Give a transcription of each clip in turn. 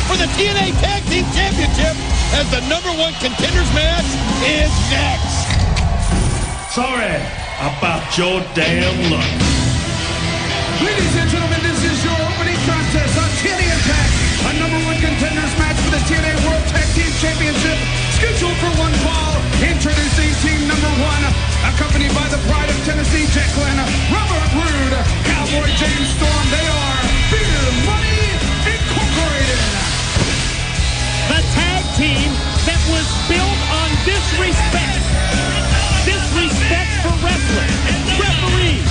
for the TNA Tag Team Championship as the #1 contenders match is next. Sorry about your damn luck. Ladies and gentlemen, this is your opening contest on TNA Impact. A #1 contenders match for the TNA World Tag Team Championship. Scheduled for one fall. Introducing team #1. Accompanied by the pride of Tennessee, Jacqueline, Robert Roode, Cowboy James Storm. They are Beer Money Incorporated. The tag team that was built on disrespect. Disrespect for wrestling, referees,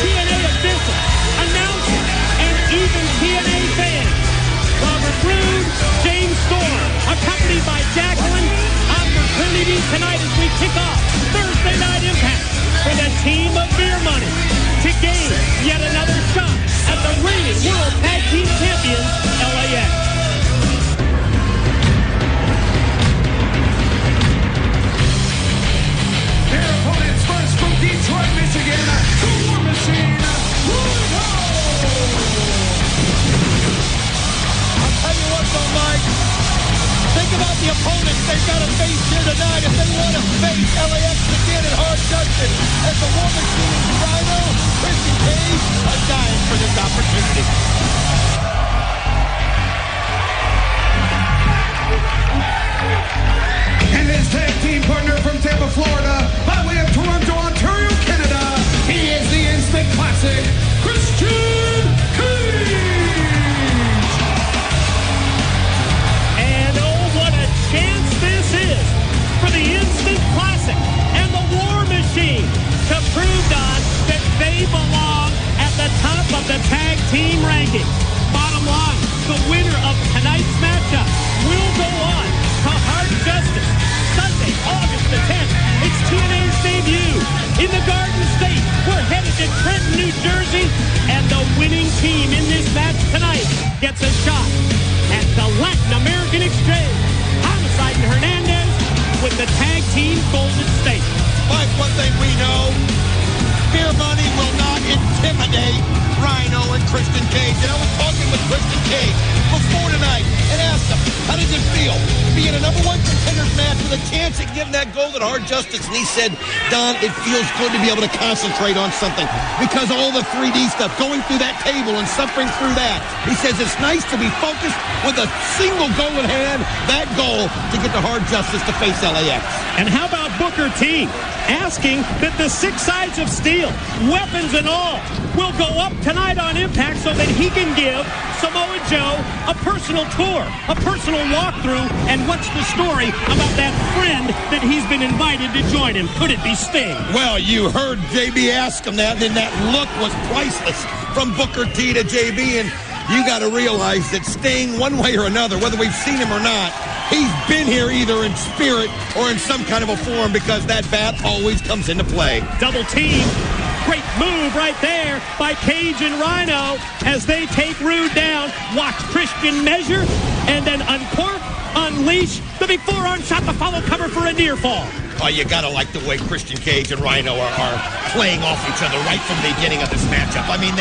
TNA officials, announcers, and even TNA fans. Robert Roode, James Storm, accompanied by Jacqueline. Opportunity tonight as we kick off Thursday Night Impact for the team of Beer Money to gain yet another shot at the reigning World Tag Team Champions, LAX. Their opponents first from Detroit, Michigan, the War Machine, Rhino. I'll tell you what though, Mike. Think about the opponents they've got to face here tonight if they want to face LAX again at Hard Justice. As the War Machine, Rhino, Christian Cage are dying for this opportunity. And his tag team partner from Tampa, Florida, by way of Toronto, Ontario, Canada, he is the Instant Classic, Christian Cage. And oh, what a chance this is for the Instant Classic and the War Machine to prove, Don, that they belong at the top of the tag team ranking. Bottom line, the winner of tonight's matchup will go on to Hard Justice Sunday, August the 10th. It's TNA's debut in the Garden State. We're headed to Trenton, New Jersey, and the winning team in this match tonight gets a shot at the Latin American Exchange. Homicide and Hernandez with the tag team Golden State. Mike, one thing we know, Beer Money will not intimidate Rhino and Christian Cage. And I was talking with Christian Cage before tonight and asked him, how does it feel to be in a #1 contenders match with a chance at getting that gold at Hard Justice? And he said, Don, it feels good to be able to concentrate on something because all the 3D stuff, going through that table and suffering through that. He says it's nice to be focused with a single goal in hand, that goal to get to Hard Justice to face LAX. And how about Booker T asking that the 6 sides of steel, weapons and all, will go up tonight on Impact so that he can give Samoa Joe a personal tour, a personal walkthrough, and what's the story about that friend that he's been invited to join him? Could it be Sting? Well, you heard JB ask him that, and then that look was priceless from Booker T to JB, and you got to realize that Sting, one way or another, whether we've seen him or not, he's been here either in spirit or in some kind of a form because that bat always comes into play. Double team. Great move right there by Cage and Rhino as they take Rude down. Watch Christian measure and then uncork, unleash the big forearm shot, the follow cover for a near fall. Oh, you got to like the way Christian Cage and Rhino are playing off each other right from the beginning of this matchup. I mean,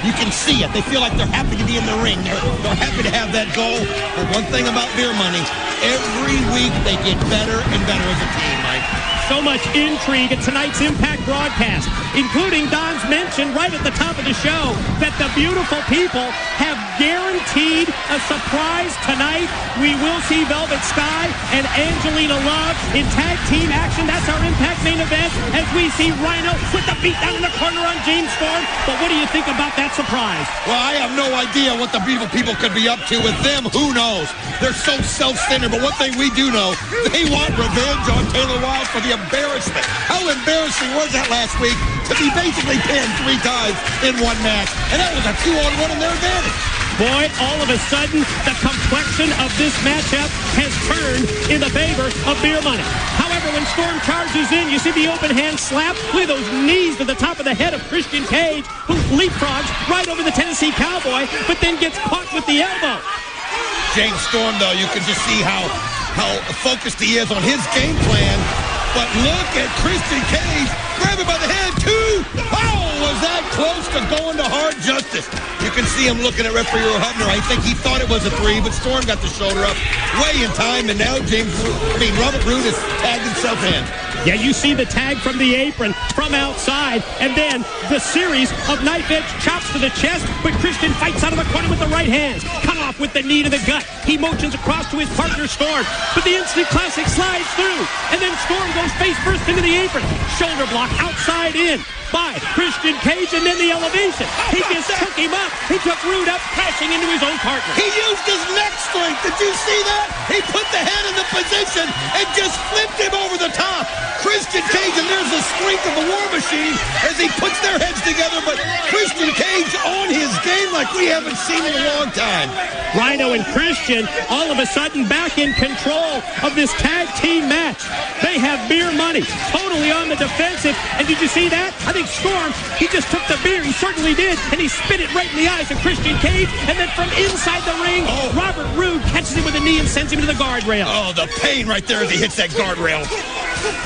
you can see it. They feel like they're happy to be in the ring. They're happy to have that goal. But one thing about Beer Money, every week they get better and better as a team, Mike. So much intrigue at tonight's Impact broadcast, including Don's mention right at the top of the show that the beautiful people have guaranteed a surprise tonight. We will see Velvet Sky and Angelina Love in tag team action. That's our Impact main event as we see Rhino with the beat down in the corner on James Storm. But what do you think about that surprise? Well, I have no idea what the beautiful people could be up to with them. Who knows? They're so self-centered. But one thing we do know, they want revenge on Taylor Wilde for the embarrassment. How embarrassing was that last week to be basically pinned 3 times in one match? And that was a 2-on-1 in their advantage. Boy, all of a sudden, the complexion of this matchup has turned in the favor of Beer Money. However, when Storm charges in, you see the open hand slap. Look at those knees to the top of the head of Christian Cage, who leapfrogs right over the Tennessee Cowboy, but then gets caught with the elbow. James Storm, though, you can just see how focused he is on his game plan. But look at Christian Cage Grab him by the head. 2. Oh, was that close to going to hard justice? You can see him looking at referee Hubner. I think he thought it was a 3, but Storm got the shoulder up way in time, and now Robert Roode has tagged himself in. Yeah, you see the tag from the apron from outside, and then the series of knife edge chops to the chest, but Christian fights out of the corner with the right hands. Cut off with the knee to the gut. He motions across to his partner, Storm, but the Instant Classic slides through, and then Storm goes face first into the apron. Shoulder block outside in by Christian Cage, and then the elevation. He just took him up. He took Roode up, crashing into his own partner. He used his neck strength. Did you see that? He put the head in the position and just flipped him over the top. Christian Cage, and there's the strength of the War Machine as he puts their heads together, but Christian Cage on his game like we haven't seen in a long time. Rhino and Christian all of a sudden back in control of this tag team match. They have beer money, totally on the defensive. And did you see that? I think Storm, he just took the beer, he certainly did, and he spit it right in the eyes of Christian Cage, and then from inside the ring, Robert Roode catches him with a knee and sends him to the guardrail. Oh, the pain right there as he hits that guardrail.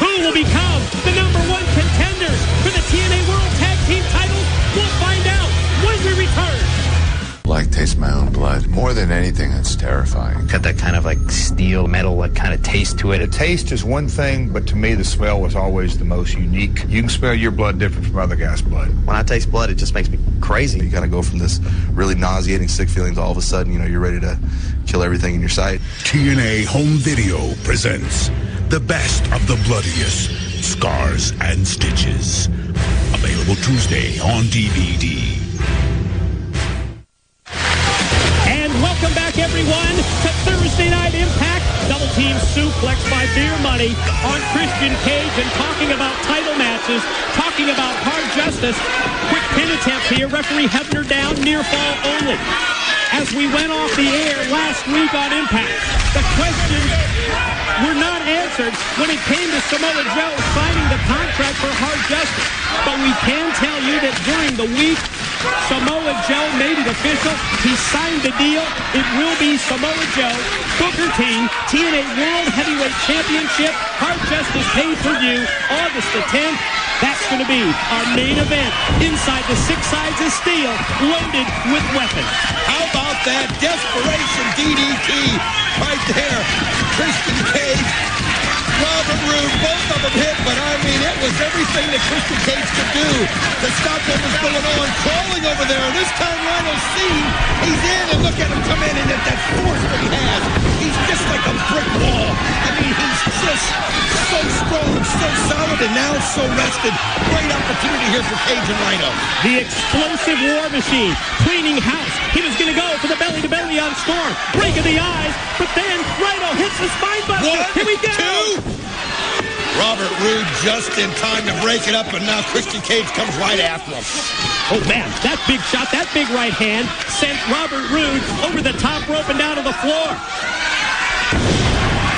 Who will become the #1 contenders for the TNA World Tag Team titles? We'll find out when we return. Like taste my own blood. More than anything, it's terrifying. Got that kind of like steel, metal, like kind of taste to it. The taste is one thing, but to me, the smell was always the most unique. You can smell your blood different from other guys' blood. When I taste blood, it just makes me crazy. You kind of go from this really nauseating, sick feelings, all of a sudden, you're ready to kill everything in your sight. TNA Home Video presents the best of the bloodiest scars and stitches. Available Tuesday on DVD. Welcome back, everyone, to Thursday Night Impact. Double team suplex by Beer Money on Christian Cage, and talking about title matches, talking about hard justice. Quick pin attempt here. Referee Hebner down, near fall only. As we went off the air last week on Impact, the questions were not answered when it came to Samoa Joe signing the contract for hard justice. But we can tell you that during the week, Samoa Joe made it official. He signed the deal. It will be Samoa Joe, Booker T, TNA World Heavyweight Championship, Hard Justice pay-per-view, August the 10th. That's going to be our main event inside the 6 sides of steel, loaded with weapons. How about that desperation DDT right there? Christian Cage, Robert Roode, both of them hit, but I mean, it was everything that Christian Cage could do to stop what was going on. Crawling over there, and this time Rhino's seen. He's in, and look at him come in, and that force that he has. He's just like a brick wall. I mean, he's just so strong, so solid, and now so rested. Great opportunity here for Cage and Rhino. The explosive War Machine, cleaning house. He was going to go for the belly-to-belly on Storm. Break of the eyes, but then Rhino hits the spine buster. 1, Here we go. 2. Robert Roode just in time to break it up, and now Christian Cage comes right after him. Oh, man, that big shot, that big right hand sent Robert Roode over the top rope and down to the floor.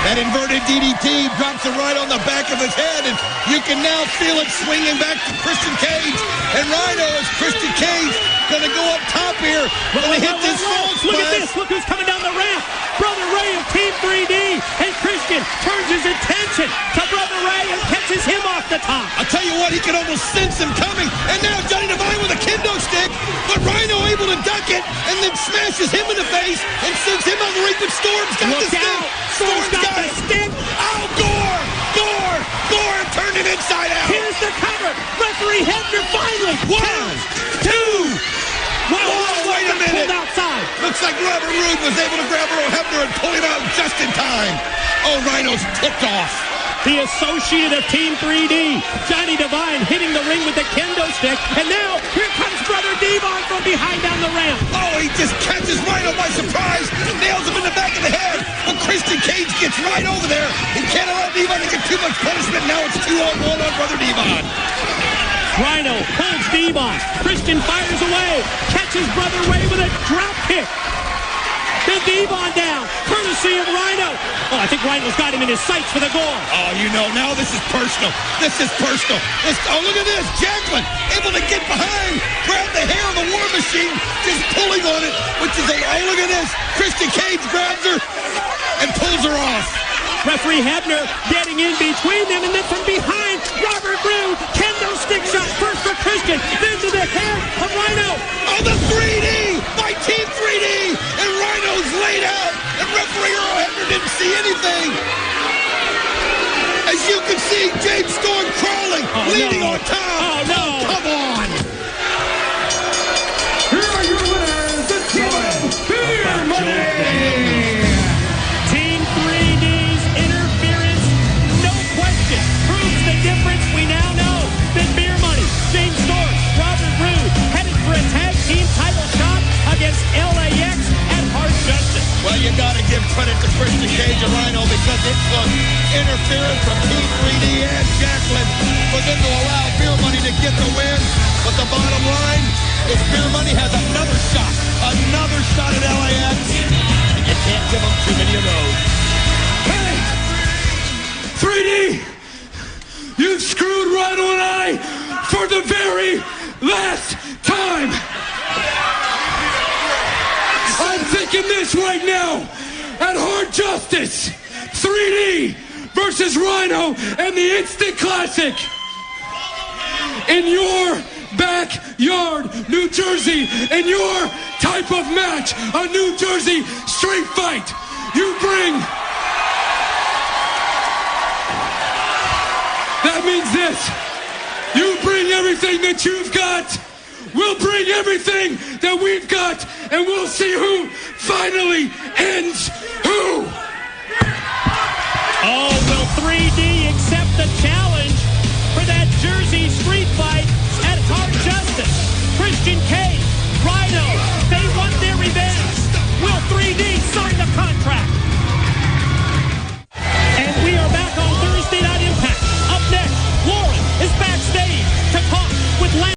That inverted DDT drops him right on the back of his head, and you can now feel it swinging back to Christian Cage. And Rhino, is Christian Cage going to go up top here? Going to hit this frog splash. Look at this. Look who's coming down the ramp. Brother Ray of Team 3D. And Christian turns his attention to Brother Ray and catches him off the top. I'll tell you what, he can almost sense him coming. And now Johnny Devine with a kendo stick, but Rhino able to duck it and then smashes him in the face and sends him on the ring, but Storm's got the stick. Storm's got the stick. Oh, Gore turned him inside out. Here's the cover. Referee Hebner finally. 1, 2. Whoa, wait a minute. Outside. Looks like Robert Roode was able to grab Earl Hebner and pull him out just in time. Oh, Rhino's ticked off. The associate of Team 3D, Johnny Devine, hitting the ring with the kendo stick. And now, here comes Brother Devon from behind down the ramp. Oh, he just catches Rhino by surprise, nails him in the back of the head. But Christian Cage gets right over there. He can't allow Devon to get too much punishment. Now it's 2-on-1 on Brother Devon. Rhino holds Devon. Christian fires away. Catches Brother Ray with a drop kick. Then Devon down, courtesy of Rhino. Oh, I think Rhino's got him in his sights for the goal. Oh, now this is personal. This is personal. Oh, look at this. Jacqueline able to get behind, grab the hair of the War Machine, just pulling on it, which is oh, look at this. Christian Cage grabs her and pulls her off. Referee Hebner getting in between them, and then from behind, Robert Roode, kendo Christian, then to the head of Rhino. Oh, the 3D by Team 3D, and Rhino's laid out, and referee Earl Hebner didn't see anything. As you can see, James Storm crawling, leaning on top. Oh, no. Come on. Here are your winners, the Team Beer Money. Team 3D's interference, no question, proves the difference. We now know that Beer Money, James Storm, Robert Roode, headed for a tag team title shot against LAX at Hard Justice. Well, you got to give credit to Christian Cage and Rhino because it took interference from Team 3D and Jacqueline for them to allow Beer Money to get the win. But the bottom line is Beer Money has another shot at LAX, and you can't give them too many of those. Hey, 3D, you've screwed Rhino and I for the very last time. I'm thinking this right now at Hard Justice. 3D versus Rhino and the Instant Classic. In your backyard, New Jersey, in your type of match, a New Jersey street fight. You bring... That means this. You bring everything that you've got. We'll bring everything that we've got, and we'll see who finally ends who. Oh, will 3D accept the challenge for that Jersey street fight at Hard Justice? Christian